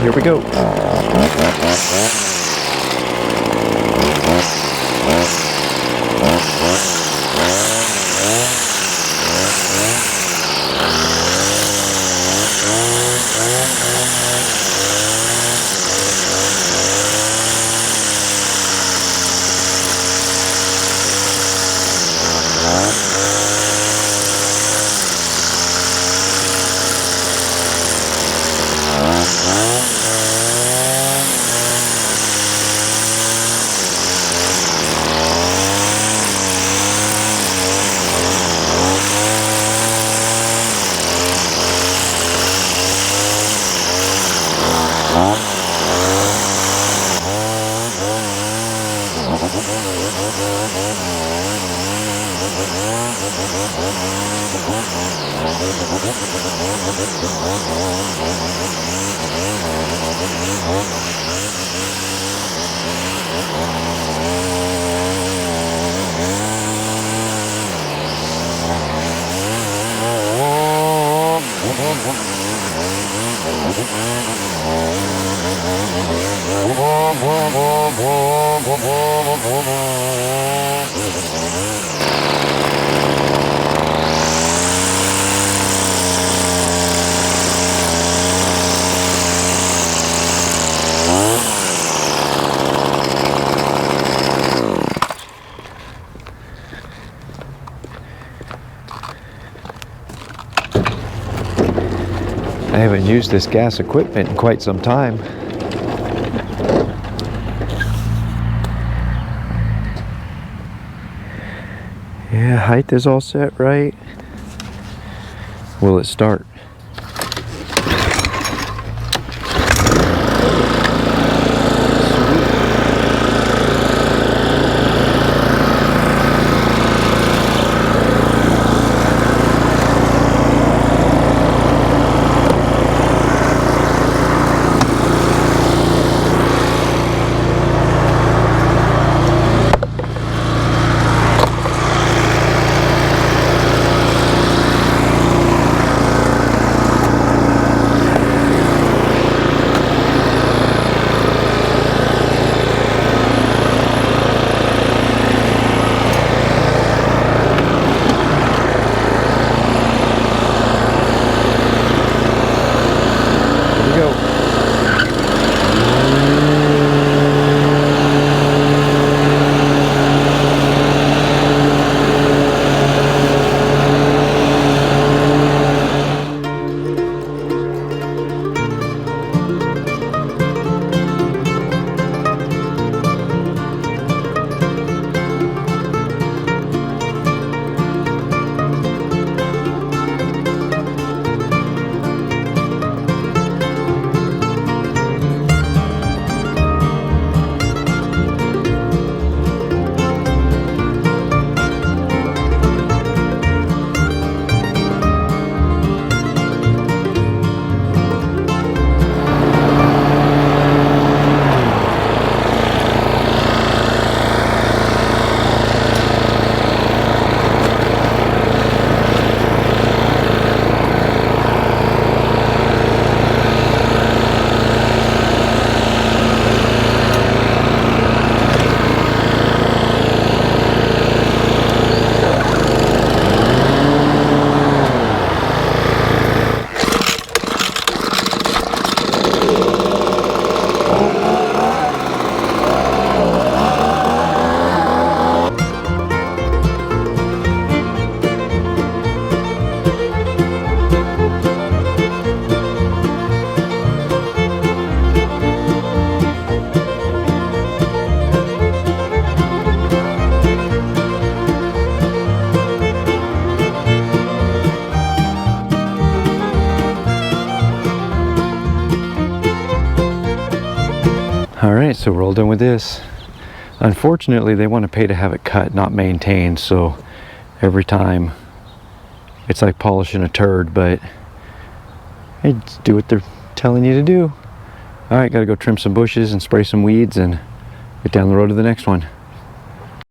here we go. I haven't used this gas equipment in quite some time. Yeah, height is all set right. Will it start? Alright, so we're all done with this. Unfortunately, they want to pay to have it cut, not maintained, so every time it's like polishing a turd, but hey, just do what they're telling you to do. Alright, gotta go trim some bushes and spray some weeds and get down the road to the next one.